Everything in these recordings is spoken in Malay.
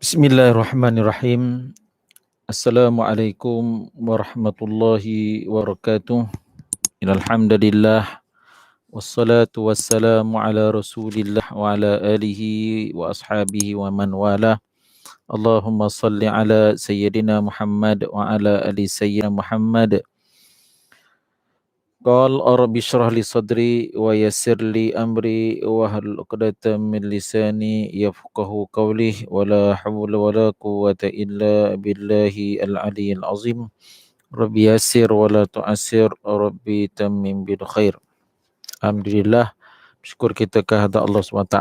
Bismillahirrahmanirrahim. Assalamualaikum warahmatullahi wabarakatuh. Alhamdulillah wassalatu wassalamu ala Rasulillah wa ala alihi wa ashabihi wa man wala. Allahumma salli ala sayyidina Muhammad wa ala ali sayyidina Muhammad. Qal rabbi shrah li sadri wa yassir li amri wa hlul 'uqdatam min lisani yafqahu qawli wa la hawla wa la quwwata illa billahi al-'aliyyil 'azim. Rabbi yassir wa la tu'assir, rabbi tammim bil khair. Alhamdulillah, syukur kita kehadrat Allah SWT.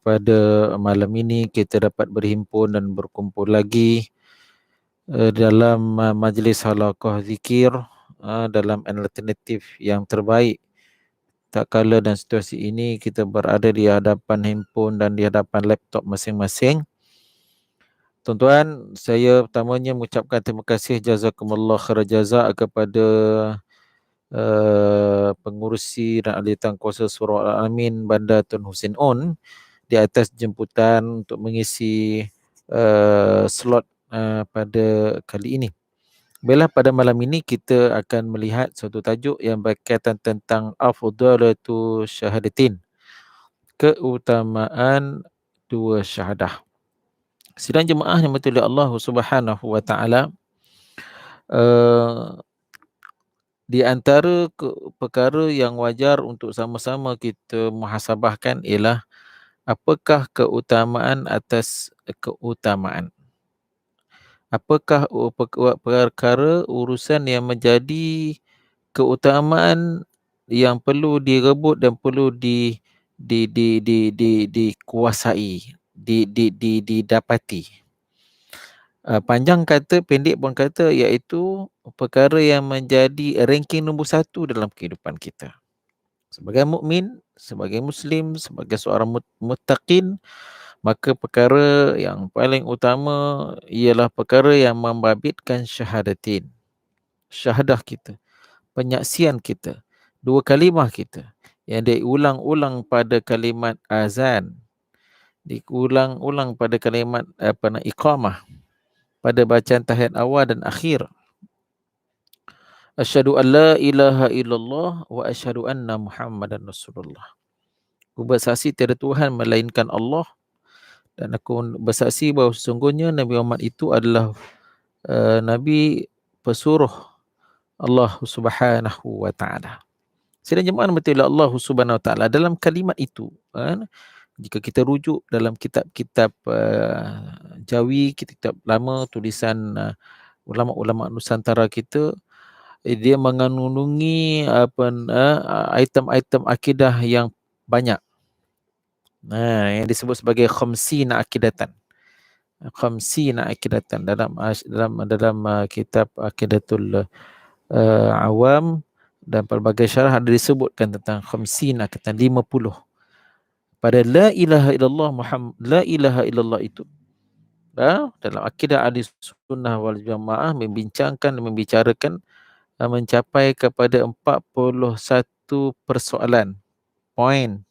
Pada malam ini kita dapat berhimpun dan berkumpul lagi dalam majlis halaqah zikir, dalam alternatif yang terbaik. Tak kala dan situasi ini kita berada di hadapan handphone dan di hadapan laptop masing-masing. Tuan-tuan, saya pertamanya mengucapkan terima kasih jazakumullah khair jazak kepada pengurusi dan ahli tangkuasa Surah Al-Amin Bandar Tun Hussein On di atas jemputan untuk mengisi slot pada kali ini. Baiklah, pada malam ini kita akan melihat suatu tajuk yang berkaitan tentang afdalatu syahadatin, keutamaan dua syahadah. Sidang jemaah yang betul Allah Subhanahu wa taala, di antara perkara yang wajar untuk sama-sama kita muhasabahkan ialah apakah keutamaan atas keutamaan. Apakah perkara urusan yang menjadi keutamaan yang perlu direbut dan perlu dikuasai, didapati. Panjang kata, pendek pun kata, iaitu perkara yang menjadi ranking nombor 1 dalam kehidupan kita. Sebagai mukmin, sebagai muslim, sebagai seorang muttaqin, maka perkara yang paling utama ialah perkara yang membabitkan syahadatin. Syahadah kita, penyaksian kita, dua kalimah kita yang diulang-ulang pada kalimat azan, diulang-ulang pada kalimat iqamah, pada bacaan tahiyat awal dan akhir. Asyhadu an la ilaha illallah wa asyhadu anna Muhammadan Rasulullah. Aku bersaksi tiada Tuhan melainkan Allah, dan aku bersaksi bahawa sesungguhnya Nabi Muhammad itu adalah Nabi pesuruh Allah Subhanahu wa taala. Sidang jemaah betul Allah Subhanahu wa taala, dalam kalimat itu, jika kita rujuk dalam kitab-kitab Jawi, kitab lama tulisan ulama-ulama Nusantara kita, dia mengandungi item-item akidah yang banyak. Yang disebut sebagai khamsina akidatan. Khamsina akidatan dalam kitab Aqidatul Awam dan pelbagai syarah ada disebutkan tentang khamsina akidatan, 50. Pada la ilaha illallah Muhammad, la ilaha illallah itu, dalam akidah ahli sunnah wal jamaah membicarakan mencapai kepada 41 persoalan, poin,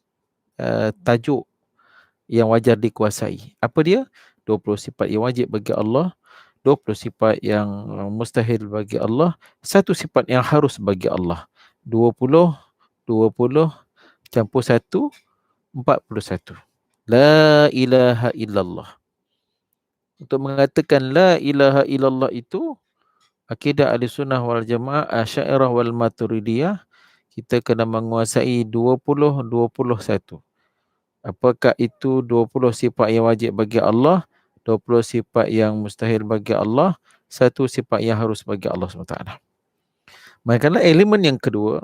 tajuk yang wajar dikuasai. Apa dia? 20 sifat yang wajib bagi Allah, 20 sifat yang mustahil bagi Allah, satu sifat yang harus bagi Allah. 20 campur 1, 41. La ilaha illallah. Untuk mengatakan la ilaha illallah itu, akidah Ahlussunnah wal Jamaah, Asy'ariyah wal Maturidiyah, kita kena menguasai 20-21. Apakah itu 20 sifat yang wajib bagi Allah, 20 sifat yang mustahil bagi Allah, satu sifat yang harus bagi Allah SWT. Manakala elemen yang kedua,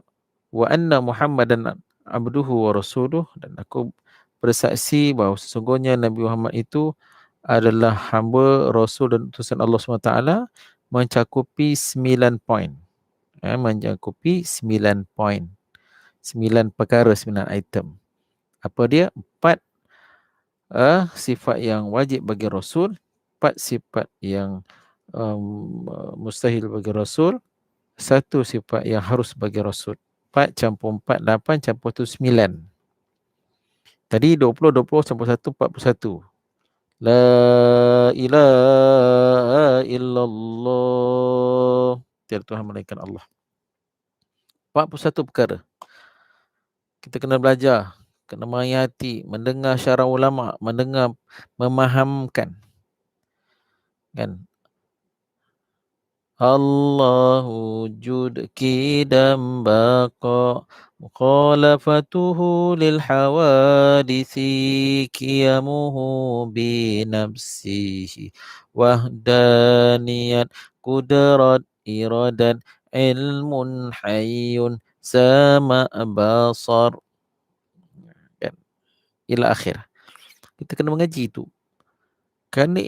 wa anna Muhammadan abduhu wa rasuluh, dan aku bersaksi bahawa sesungguhnya Nabi Muhammad itu adalah hamba, rasul dan utusan Allah SWT, mencakupi 9 poin. Mencakupi 9 poin. 9 perkara, 9 item. Apa dia? 4 sifat yang wajib bagi Rasul, 4 sifat yang mustahil bagi Rasul, 1 sifat yang harus bagi Rasul. 4 campur 4, 8 campur 1, 9. Tadi 20 campur 1, 41. La ilaha illallah. Tiada Tuhan melainkan Allah. 41 perkara. Kita kena belajar, kena menghayati, mendengar syarah ulama, mendengar, memahamkan. Kan? Allahu wujud kidam baqa mukhalafatuhu lil hawadisi qiyamuhu bi nafsihi wahdaniyat kudrat iradat ilmun hayyun sama basar, kan? Ila akhir. Kita kena mengaji itu. Kerana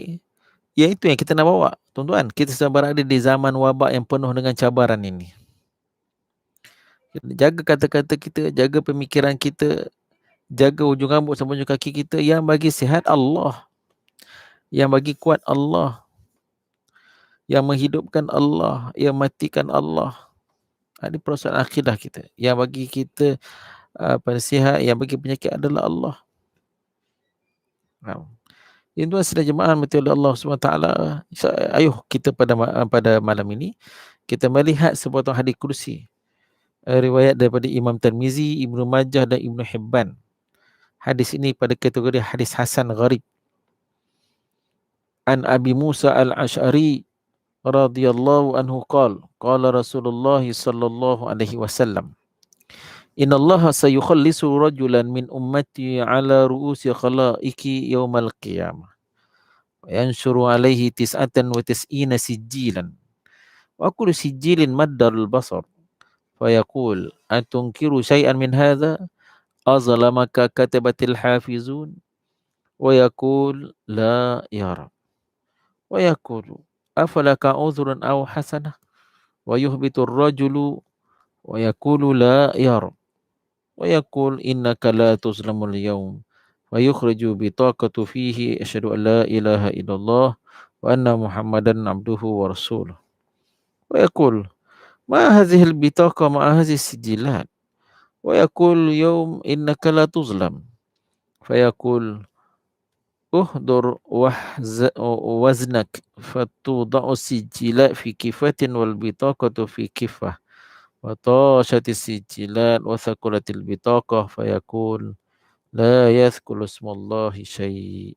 ya itu yang kita nak bawa. Tuan-tuan, kita sedang berada di zaman wabak yang penuh dengan cabaran ini. Jaga kata-kata kita, jaga pemikiran kita, jaga ujung rambut sampai ujung kaki kita. Yang bagi sihat Allah, yang bagi kuat Allah, yang menghidupkan Allah, yang matikan Allah. Ini persoalan akidah kita. Yang bagi kita sihat, yang bagi penyakit adalah Allah. Yang tuan sedang jemaah mati oleh Allah SWT. Ayuh kita pada malam ini kita melihat sebuah hadis kursi, riwayat daripada Imam Tirmizi, Ibnu Majah dan Ibnu Hibban. Hadis ini pada kategori hadis hasan gharib. An Abi Musa al-Ash'ari radhiyallahu anhu qala Rasulullah sallallahu alaihi wasallam, Inna Allah sayukhallisu rajulan min ummati ala ru'usi khalaiki yawmal qiyamah wa yanshuru alaihi tis'atan wa tis'ina sijjilan wa kullu sijjilin maddal basar fayaqul atunkiru syai'an min hadha azalamaka katabatil hafizun wa yaqul la ya rab wa yaqulu afalaka uzrun aw hasanah wa yuhbitu ar-rajulu wa yaqulu la ya rab wa yaqul innaka la tuzlamul yawm wa yukhriju bitaqatu fihi asyhadu an la ilaha illallah wa anna muhammadan abduhu wa rasuluh wa yaqul ma hadhihi al-bitaqa ma hadhihi as-sijilat wa yaqul yawm innaka la tuzlam fa yaqul uhdur waznak fatudau sijilat fi kifatin wal bitaqatu fi kifah wa tashatis sijilat wa thaqulatil bitaqah fa yaqul la yathkulu ismullahi syai'.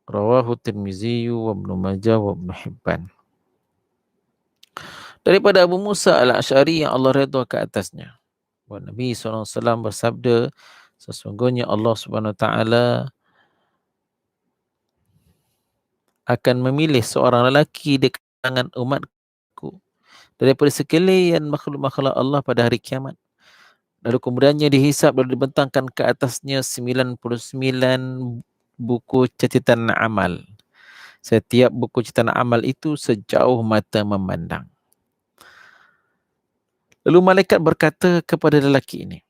Rawahu Tirmizi wa Ibnu Majah wa Ibnu Hibban. Daripada Abu Musa al-Ash'ari yang Allah redha ke atasnya, bahawa Nabi SAW bersabda, sesungguhnya Allah SWT akan memilih seorang lelaki di kalangan umatku daripada sekalian makhluk-makhluk Allah pada hari kiamat. Lalu kemudiannya dihisap lalu dibentangkan ke atasnya 99 buku catatan amal. Setiap buku catatan amal itu sejauh mata memandang. Lalu malaikat berkata kepada lelaki ini,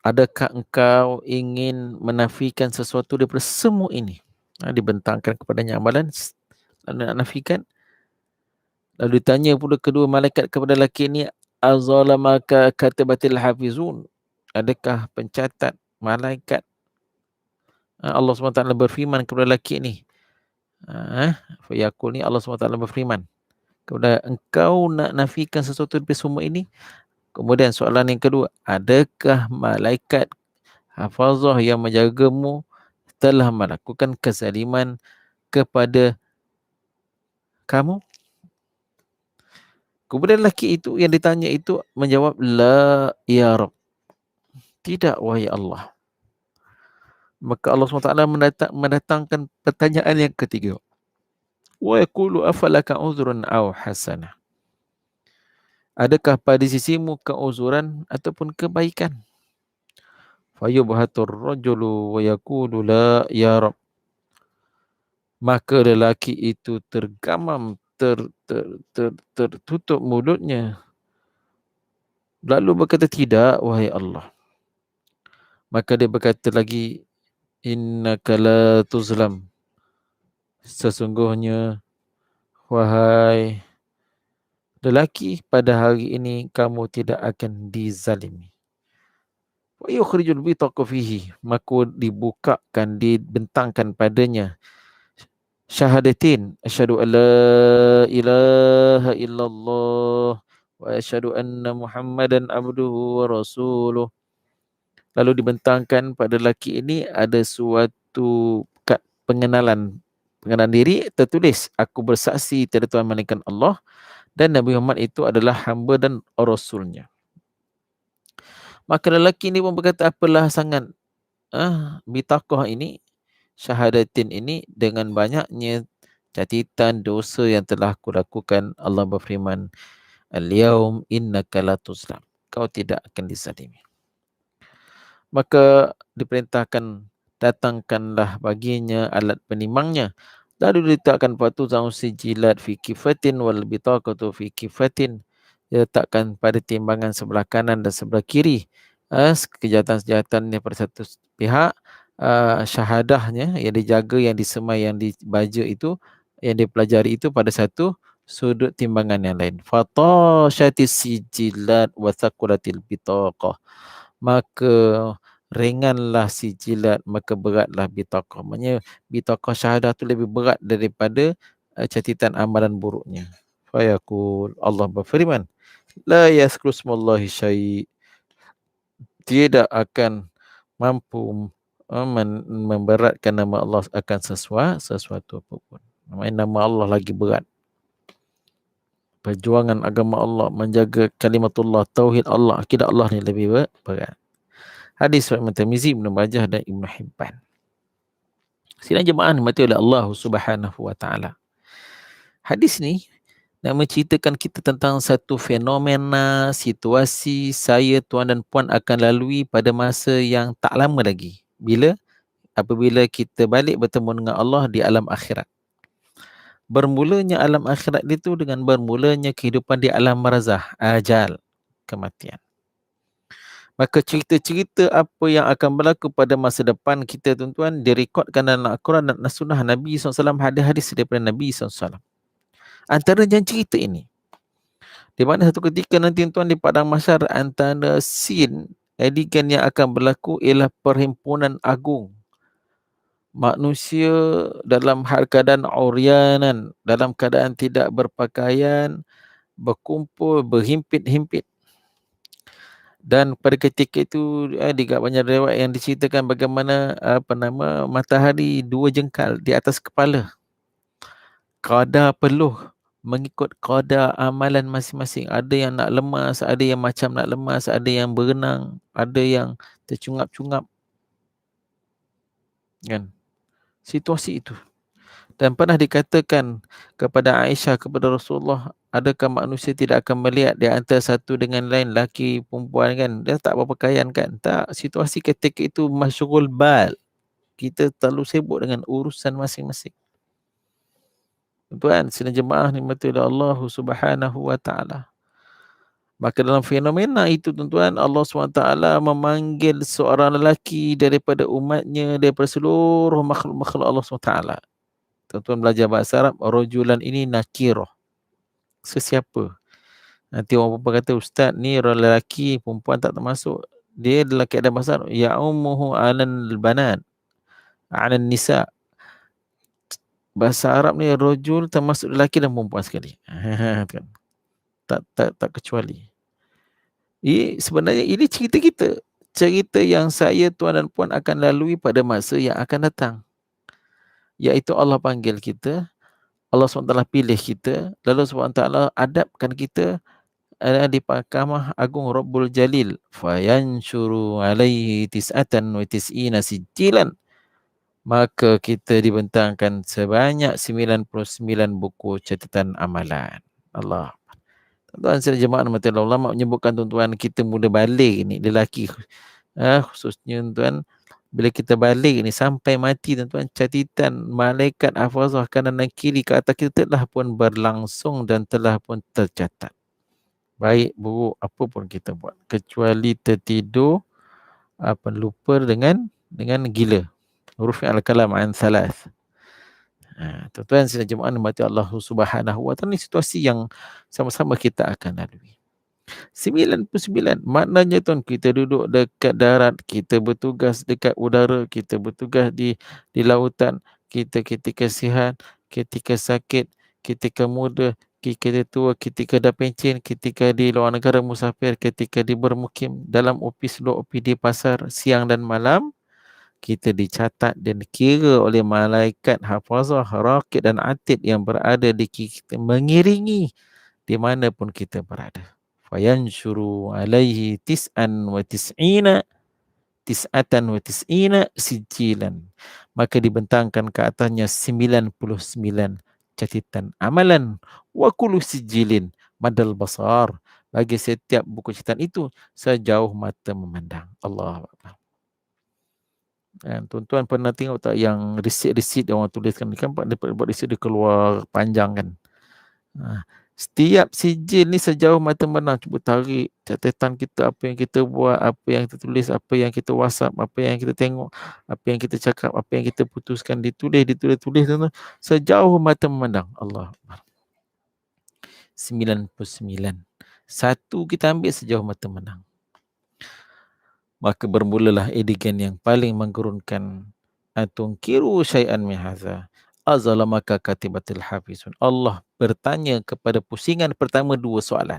adakah engkau ingin menafikan sesuatu daripada semua ini? Dibentangkan kepadanya amalan, lalu nak nafikan. Lalu ditanya pula kedua malaikat kepada lelaki ini, azalamaka katabatil hafizun? Adakah pencatat malaikat? Allah SWT berfirman kepada lelaki ini, Fayaqul ni Allah SWT berfirman kepada engkau nak nafikan sesuatu dari semua ini. Kemudian soalan yang kedua, adakah malaikat hafazah yang menjagamu telah melakukan kezaliman kepada kamu? Kemudian lelaki itu yang ditanya itu menjawab, la ya Rab, tidak wahai Allah. Maka Allah SWT mendatangkan pertanyaan yang ketiga, wa yaqulu afalaka uzrun aw hasanah? Adakah pada sisimu keuzuran ataupun kebaikan? Fayubhatur rajulu wa yaqulu la ya Rab. Maka lelaki itu tergamam, tertutup mulutnya, lalu berkata, tidak wahai Allah. Maka dia berkata lagi, innaka la tuzlam, sesungguhnya wahai lelaki, pada hari ini kamu tidak akan dizalimi. Wa yukhrijul bitaqa fihi, maka dibukakan, dibentangkan padanya syahadatin, asyhadu an la ilaha illallah wa asyhadu anna Muhammadan abduhu wa rasuluh. Lalu dibentangkan pada lelaki ini ada suatu kad pengenalan diri, tertulis, aku bersaksi tiada Tuhan melainkan Allah dan Nabi Muhammad itu adalah hamba dan rasulnya. Maka lelaki ini pun berkata, apalah sangat bitaqah ini, syahadatin ini, dengan banyaknya catatan dosa yang telah aku lakukan. Allah berfirman, al-yaum innaka la tuzlam, kau tidak akan dizalimi. Maka diperintahkan, datangkanlah baginya alat penimangnya. Lalu diletakkan fatuzan sijilat fi kifatin wal bitaqatu fi kifatin. Diletakkan pada timbangan sebelah kanan dan sebelah kiri. Kejahatan-kejahatannya pada satu pihak, syahadahnya yang dijaga, yang disemai, yang dibaca itu, yang dipelajari itu pada satu sudut timbangan yang lain. Fatashatis sijilat wa thaqulatil bitaqah, maka ringanlah sijilat, maka beratlah bitaqah. Maksudnya bitaqah syahadah tu lebih berat daripada catatan amalan buruknya. Fayaqul, Allah berfirman, la yaskru smallahi syai', tidak akan mampu memberatkan nama Allah akan sesuatu apapun. Nama Allah lagi berat. Perjuangan agama Allah, menjaga kalimatullah, tauhid Allah, akidah Allah ni lebih berat. Hadis riwayat Tirmizi, Ibnu Majah dan Ibnu Hibban. Sidang jemaah dimati oleh Allah Subhanahu wa taala. Hadis ni nak menceritakan kita tentang satu fenomena, situasi saya, tuan dan puan akan lalui pada masa yang tak lama lagi. Bila? Apabila kita balik bertemu dengan Allah di alam akhirat. Bermulanya alam akhirat itu dengan bermulanya kehidupan di alam barzakh, ajal, kematian. Maka cerita-cerita apa yang akan berlaku pada masa depan kita, tuan-tuan, direkodkan dalam Al-Quran dan Sunnah Nabi SAW, hadis-hadis daripada Nabi SAW. Antara yang cerita ini, di mana satu ketika nanti, tuan, di padang mahsyar, antara scene adegan yang akan berlaku ialah perhimpunan agung manusia dalam hal keadaan uryanan, dalam keadaan tidak berpakaian, berkumpul, berhimpit-himpit. Dan pada ketika itu juga banyak riwayat yang diceritakan bagaimana matahari dua jengkal di atas kepala. Qadar peluh mengikut qadar amalan masing-masing. Ada yang nak lemas, ada yang macam nak lemas, ada yang berenang, ada yang tercungap-cungap. Kan? Situasi itu. Dan pernah dikatakan kepada Aisyah, kepada Rasulullah, adakah manusia tidak akan melihat di antara satu dengan lain, laki, perempuan, kan? Dia tak berpakaian, kan? Tak. Situasi ketika itu masyghul bal. Kita terlalu sibuk dengan urusan masing-masing. Tuan, sidang jemaah nimati oleh Allah Subhanahu wa taala. Maka dalam fenomena itu, tuan-tuan, Allah SWT memanggil seorang lelaki daripada umatnya, daripada seluruh makhluk-makhluk Allah SWT. Tuan-tuan belajar bahasa Arab, rajulan ini nakirah. Sesiapa? Nanti orang perempuan kata, ustaz ni lelaki, perempuan tak termasuk. Dia lelaki ada bahasa Arab. Ya'umuhu alan banat, alan nisa. Bahasa Arab ni rajul termasuk lelaki dan perempuan sekali. Tak kecuali. Sebenarnya ini cerita kita. Cerita yang saya, tuan dan puan, akan lalui pada masa yang akan datang. Iaitu Allah panggil kita, Allah SWT pilih kita, lalu SWT adabkan kita di Mahkamah Agung Rabbul Jalil. Fayanshuru alaihi tis'atan wa tis'ina sijilan. Maka kita dibentangkan sebanyak 99 buku catatan amalan. Allah. Tuan-tuan sekalian jemaah mati ulama menyebutkan, tuan-tuan, kita mula balik ni, lelaki khususnya, tuan, bila kita balik ni sampai mati, tuan-tuan, catatan malaikat hafazah kanan dan kiri ke atas kita telah pun berlangsung dan telah pun tercatat. Baik buruk apa pun kita buat, kecuali tertidur, lupa dengan gila. Huruf al-kalam an thalath. Tuan-tuan sidang jemaah mati Allah Subhanahu wa taala, ni situasi yang sama-sama kita akan lalui. 99, maknanya, tuan, kita duduk dekat darat, kita bertugas dekat udara, kita bertugas di lautan, kita kasihan, ketika sakit, ketika muda, ketika tua, ketika dah pencen, ketika di luar negara musafir, ketika di bermukim dalam opis luar opis di pasar siang dan malam, kita dicatat dan dikira oleh malaikat hafazah, raqib dan atid yang berada di kita, mengiringi di mana pun kita berada. Fayanshuru alaihi tis'atan wa tis'ina sijilan. Maka dibentangkan ke atasnya 99 catatan amalan. Wa kullu sijilin madal basar. Bagi setiap buku catatan itu sejauh mata memandang. Allah Akbar. Tuan-tuan pernah tengok tak yang resit-resit orang tuliskan ni kan, buat resit dia keluar panjang kan. Setiap sijil ni sejauh mata memandang, cuba tarik catatan kita, apa yang kita buat, apa yang kita tulis, apa yang kita WhatsApp, apa yang kita tengok, apa yang kita cakap, apa yang kita putuskan, ditulis sejauh mata memandang. Allah Akbar. 99. Satu kita ambil sejauh mata memandang. Maka bermulalah adegan yang paling menggerunkan. Atungkiru syai'an min hadza azalamaka katibatil hafizun. Allah bertanya kepada pusingan pertama dua soalan.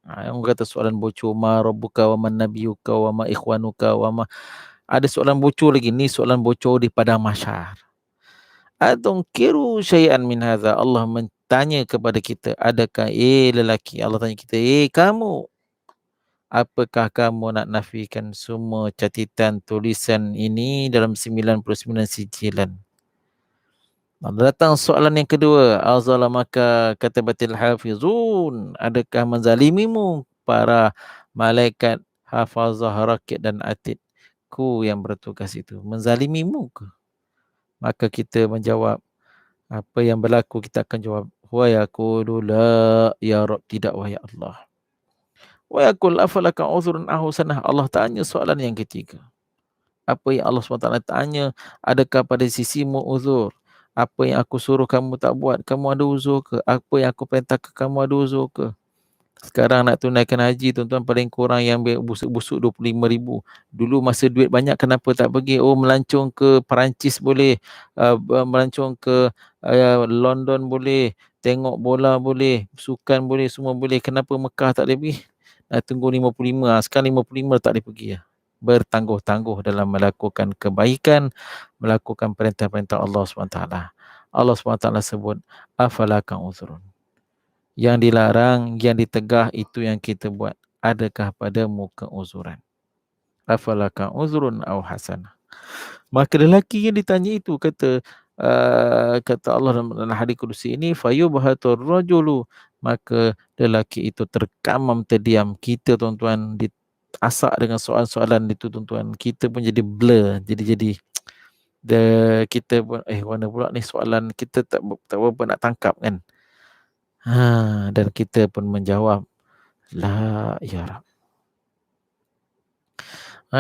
Orang kata soalan bocor, ma rabbuka wa man nabiyuka wa ma ikhwanuka wa ma, ada soalan bocor lagi, ni soalan bocor di padang mahsyar. Atungkiru syai'an min hadza, Allah bertanya kepada kita, adakah lelaki, Allah tanya kita, kamu, apakah kamu nak nafikan semua catatan tulisan ini dalam 99 sijilan? Datang soalan yang kedua, azalamaka katabatil hafizun, adakah menzalimimu para malaikat hafazah, raqib dan atid ku yang bertugas itu, menzalimimu ke? Maka kita menjawab, apa yang berlaku kita akan jawab, wa yaqulu la ya Rabb, tidak wahai Allah. Wa yaqul afalaka uzrun aw sanah, Allah tanya soalan yang ketiga. Apa yang Allah SWT tanya, adakah pada sisimu uzur? Apa yang aku suruh kamu tak buat, kamu ada uzur ke? Apa yang aku perintahkan, kamu ada uzur ke? Sekarang nak tunaikan haji, tuan-tuan, paling kurang yang busuk-busuk 25,000. Dulu masa duit banyak, kenapa tak pergi? Melancong ke Perancis boleh, melancong ke London boleh, tengok bola boleh, sukan boleh, semua boleh. Kenapa Mekah tak boleh pergi? Tunggu 55. Sekarang 55 tak boleh pergi. Bertangguh-tangguh dalam melakukan kebaikan, melakukan perintah-perintah Allah SWT. Allah SWT sebut, afalaka uzrun. Yang dilarang, yang ditegah, itu yang kita buat. Adakah padamu keuzuran? Afalaka uzrun aw hasanah. Maka lelaki yang ditanya itu kata, kata Allah dalam hadis kursi ini, fayubhatur rajulu, maka lelaki itu terkamam terdiam. Kita, tuan-tuan, asak dengan soalan-soalan itu, tuan-tuan, kita pun jadi blur, jadi kita pun mana pula ni soalan, kita tak berapa nak tangkap kan. Dan kita pun menjawab, la ya Rab.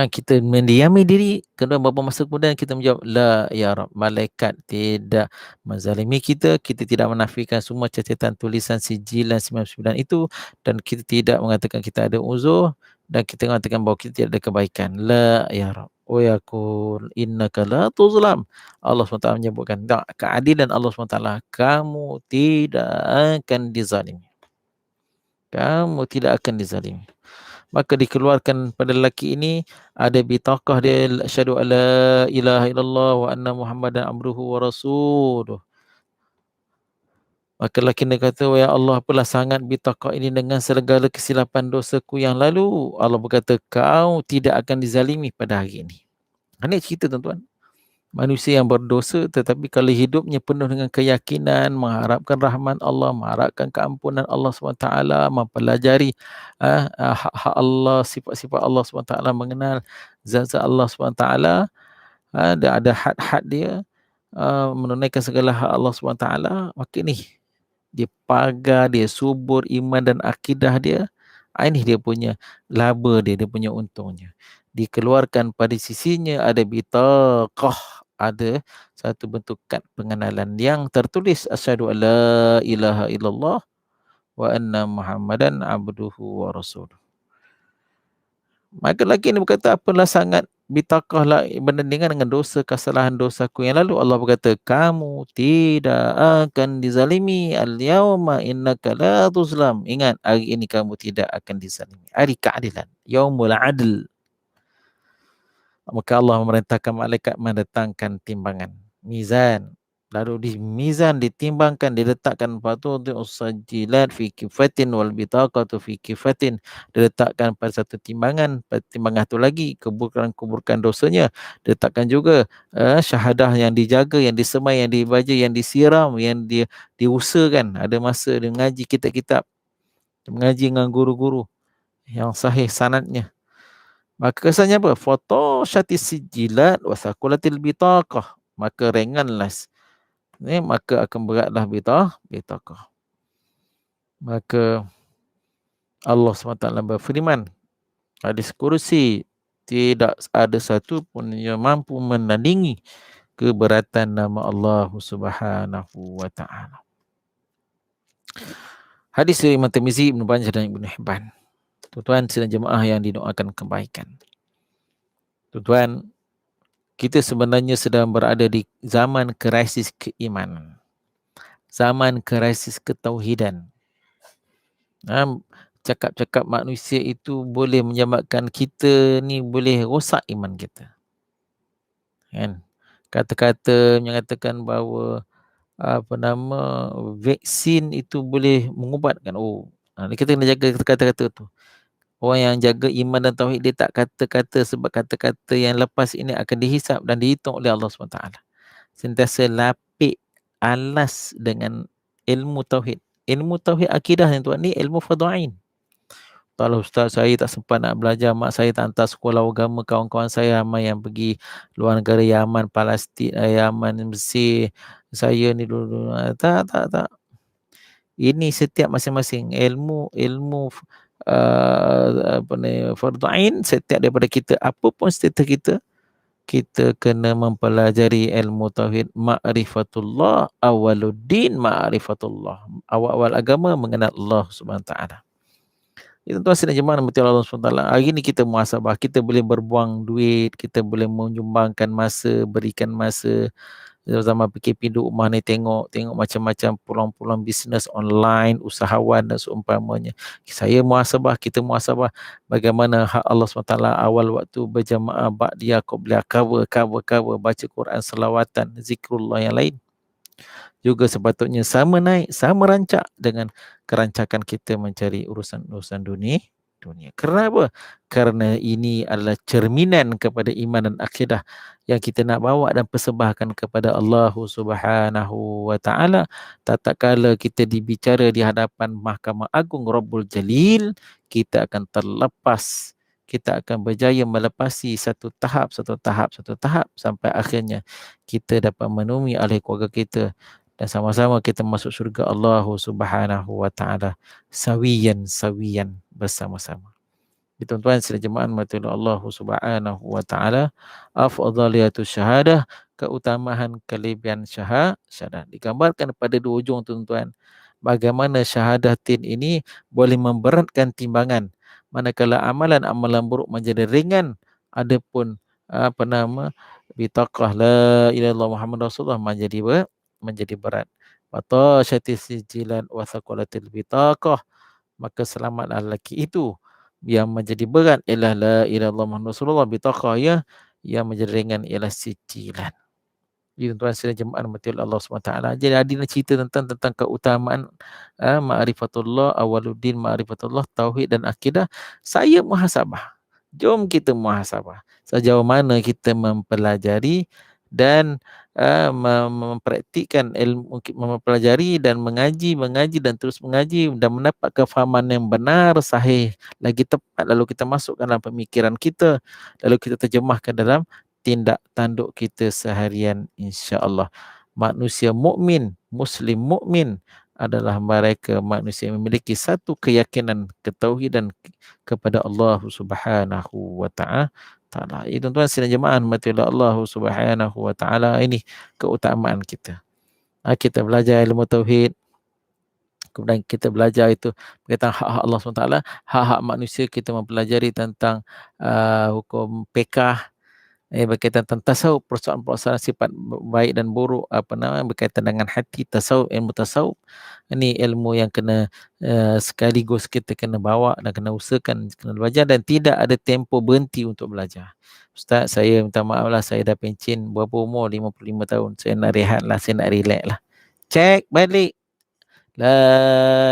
Kita mendiami diri, kemudian beberapa masa kemudian kita menjawab, la ya Rab. Malaikat tidak menzalimi kita, kita tidak menafikan semua catatan tulisan sijilan 99 itu, dan kita tidak mengatakan kita ada uzur, dan kita mengatakan bahawa kita tidak ada kebaikan. La ya Rab. Wa yaqul innaka la tuzlam. Allah SWT menyebutkan, keadilan Allah SWT, kamu tidak akan dizalimi. Kamu tidak akan dizalimi. Maka dikeluarkan pada lelaki ini, ada bitaqah dia, asyhadu alla ilaha illallah wa anna muhammadan abduhu wa rasuluh. Maka lelaki dia kata, ya Allah, apalah sangat bitaqah ini dengan segala kesilapan dosaku yang lalu. Allah berkata, kau tidak akan dizalimi pada hari ini. Ini cerita, tuan-tuan. Manusia yang berdosa, tetapi kalau hidupnya penuh dengan keyakinan, mengharapkan rahmat Allah, mengharapkan keampunan Allah SWT, mempelajari hak-hak Allah, sifat-sifat Allah SWT, mengenal zat-zat Allah SWT, ada had-had dia, menunaikan segala hak Allah SWT, maka ni dia pagar, dia subur iman dan akidah dia. Ini dia punya laba dia punya untungnya. Dikeluarkan pada sisinya ada bitaqah, ada satu bentuk kad pengenalan yang tertulis, asyhadu alla ilaha illallah wa anna muhammadan abduhu wa rasuluh. Maka lelaki ini berkata, apalah sangat bitaqahlah berbandingan dengan dosa kesalahan dosaku yang lalu. Allah berkata, kamu tidak akan dizalimi. Al-yawma innaka la tuzlam. Ingat, hari ini kamu tidak akan dizalimi. Hari keadilan. Yaumul adl. Maka Allah memerintahkan malaikat mendatangkan timbangan, mizan. Lalu di mizan ditimbangkan, diletakkan patut usajilat fi kifatin wal bitaqatu fi kifatin. Diletakkan pada satu timbangan, pada timbangan tu lagi kuburkan dosanya. Diletakkan juga syahadah yang dijaga, yang disemai, yang dibaca, yang disiram, yang diusahakan. Ada masa dia mengaji kitab-kitab, mengaji dengan guru-guru yang sahih sanadnya. Maka kesannya apa? Foto syatis sijilat wasakulatil bitaqah. Maka ringanlah. Maka akan beratlah bitaqah. Maka Allah SWT berfirman, hadis kursi, tidak ada satu pun yang mampu menandingi keberatan nama Allah Subhanahu wa ta'ala. Hadis dari Imam Tirmizi, Ibn Majah dan Ibn Hibban. Tuan-tuan sidang jemaah yang didoakan kebaikan. Tuan-tuan, kita sebenarnya sedang berada di zaman krisis keimanan. Zaman krisis ketauhidan. Cakap-cakap manusia itu boleh menyebabkan kita ni boleh rosak iman kita. Kan? Kata-kata menyatakan bahawa vaksin itu boleh mengubatkan. Kita kena jaga kata-kata tu. Orang yang jaga iman dan tauhid, dia tak kata-kata sebab kata-kata yang lepas ini akan dihisap dan dihitung oleh Allah SWT. Sentiasa lapik alas dengan ilmu tauhid. Ilmu tauhid akidah yang tuan ni ilmu fardu-ain. Kalau ustaz saya tak sempat nak belajar, mak saya tak hantar sekolah agama, kawan-kawan saya ramai yang pergi luar negara, Yaman, Palestin, Yaman, Mesir. Saya ni dulu tak. Ini setiap masing-masing ilmu fardu ain setiap daripada kita, apa pun status kita kena mempelajari ilmu tauhid. Ma'rifatullah awaluddin, ma'rifatullah. Awal-awal agama mengenal Allah Subhanahu taala. Itu tuan sidang jemaah rahmati Allah SWT. Hari ni kita muhasabah, kita boleh berbuang duit, kita boleh menyumbangkan masa, berikan masa. Zaman PKP duduk rumah ni tengok macam-macam peluang-peluang bisnes online, usahawan dan seumpamanya. Saya muhasabah, kita muhasabah bagaimana hak Allah SWT awal waktu berjamaah ba'diyah, qobliyah, cover, baca Quran, selawatan, zikrullah yang lain. Juga sepatutnya sama naik, sama rancak dengan kerancakan kita mencari urusan dunia. Kerana apa? Kerana ini adalah cerminan kepada iman dan akidah yang kita nak bawa dan persembahkan kepada Allah Subhanahu wa ta'ala. Tatkala kita dibicara di hadapan Mahkamah Agung Rabbul Jalil, kita akan terlepas. Kita akan berjaya melepasi satu tahap sampai akhirnya kita dapat menemui ahli keluarga kita dan sama-sama kita masuk syurga Allah Subhanahu wa ta'ala sawiyan bersama-sama. Tuan-tuan sidang jemaah rahmati Allah Subhanahu wa ta'ala, afdaliyatus syahadah, keutamaan kelebihan syahadah digambarkan pada dua ujung tuan-tuan. Bagaimana syahadatin ini boleh memberatkan timbangan, manakala amalan buruk menjadi ringan, adapun bitaqah la ilaha illallah Muhammad Rasulullah menjadi berat. Watashatis sijilan wa thaqalatil bitaqah, maka selamatlah lelaki itu. Yang menjadi berat ialah la ilaha illallah Muhammad Rasulullah, bitaqah yang menjadi ringan ialah sijilan. Jadi tuan-tuan sidang jemaah rahmati Allah SWT. Jadi adina cerita tentang keutamaan ma'rifatullah awaluddin, ma'rifatullah, tauhid dan akidah. Saya muhasabah. Jom kita muhasabah. Sejauh mana kita mempelajari dan mempraktikkan ilmu, mempelajari dan mengaji dan terus mengaji dan mendapat kefahaman yang benar, sahih, lagi tepat, lalu kita masukkan dalam pemikiran kita, lalu kita terjemahkan dalam tindak tanduk kita seharian, insya-Allah. Manusia mukmin, muslim mukmin adalah mereka manusia yang memiliki satu keyakinan ketauhidan kepada Allah Subhanahu wa ta'ala. Tuan-tuan sidang jemaah rahmati Allah Subhanahu wa ta'ala, ini keutamaan kita. Kita belajar ilmu tauhid, kemudian kita belajar itu berkaitan hak-hak Allah SWT, hak-hak manusia, kita mempelajari tentang hukum pekah, Berkaitan tentang tasawuf, persoalan-persoalan sifat baik dan buruk, berkaitan dengan hati, tasawuf, ilmu tasawuf. Ini ilmu yang kena sekaligus kita kena bawa dan kena usahakan, kena belajar dan tidak ada tempoh berhenti untuk belajar. Ustaz, saya minta maaf lah, saya dah pencen berapa umur, 55 tahun. Saya nak rehat lah, saya nak relax lah. Cek balik. La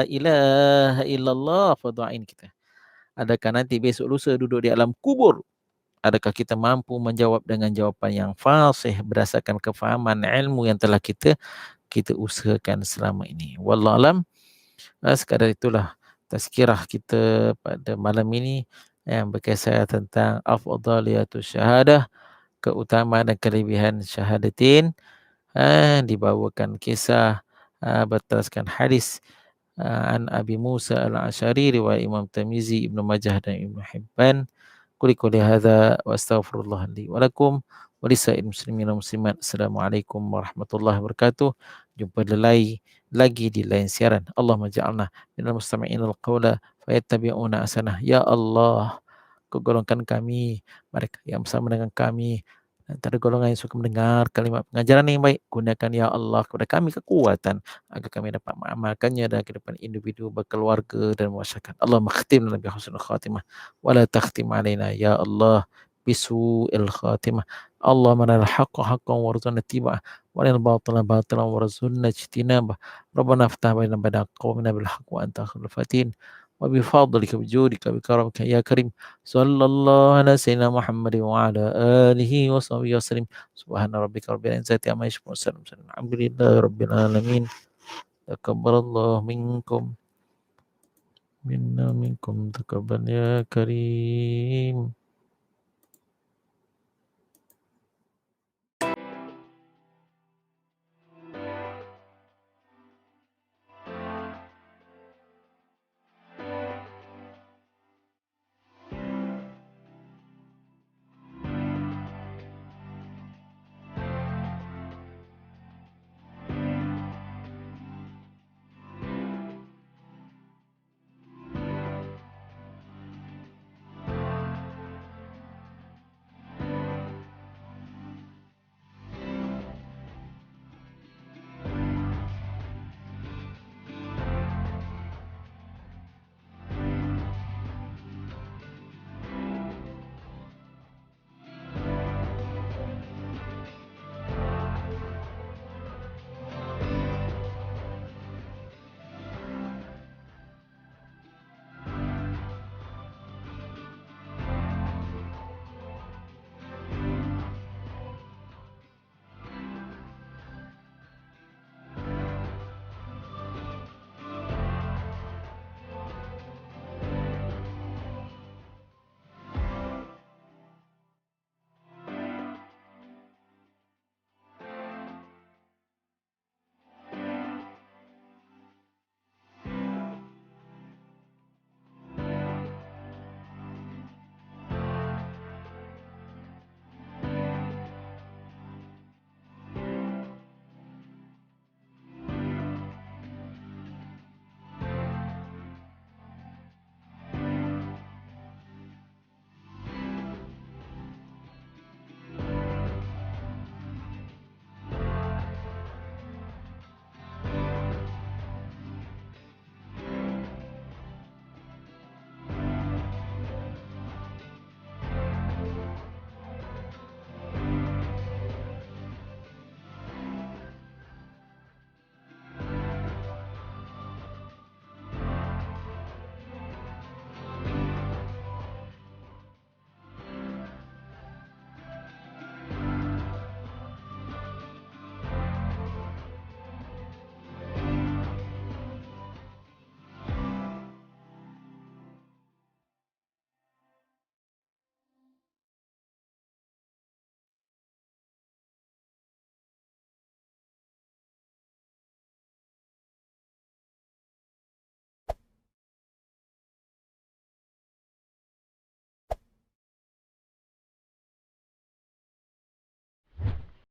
ilaha illallah, fadu'ain kita. Adakah nanti besok lusa duduk di alam kubur? Adakah kita mampu menjawab dengan jawapan yang fasih berdasarkan kefahaman ilmu yang telah kita usahakan selama ini? Wallahualam. Sekadar itulah tazkirah kita pada malam ini yang berkisar tentang afdaliyatus syahadah, keutamaan dan kelebihan syahadatin. Dibawakan kisah berdasarkan hadis an Abi Musa al-Asy'ari riwayat Imam Tirmizi, Ibnu Majah dan Ibnu Hibban. Quli hadza wa astaghfirullah li wa lakum wa lisa'il muslimin wal muslimat. Assalamualaikum warahmatullahi wabarakatuh. Jumpa lagi di lain siaran. Allahumma ja'alna minal mustami'inal qawla fayattabi'una ahsanah. Ya Allah, Kau golongkan kami, mereka yang bersama dengan kami, antara golongan yang suka mendengar kalimat pengajaran yang baik. Gunakan ya Allah kepada kami kekuatan agar kami dapat mengamalkannya dalam kehidupan individu, berkeluarga dan masyarakat. Allahumma khtim lana bi husnul khatimah wa la takhtim alaina ya Allah bisu'il khatimah. Allahumma lana al-haqqa haqqan warzuqna ittiba'ah wa lana al-batila batilan warzuqna ijtinabah. Rabbana iftah bainana wa baina qaumina bil haqq wa anta khairul fatin. Wa bi fadlika bi judika bi karamika ya karim. Sallallahu ala sayyidina Muhammad wa ala alihi wa sahbihi wasallam. Subhana rabbika rabbil izzati amma yasifun. Alhamdulillahi rabbil alamin. Takabbalallahu minkum minna minkum takabbal ya karim.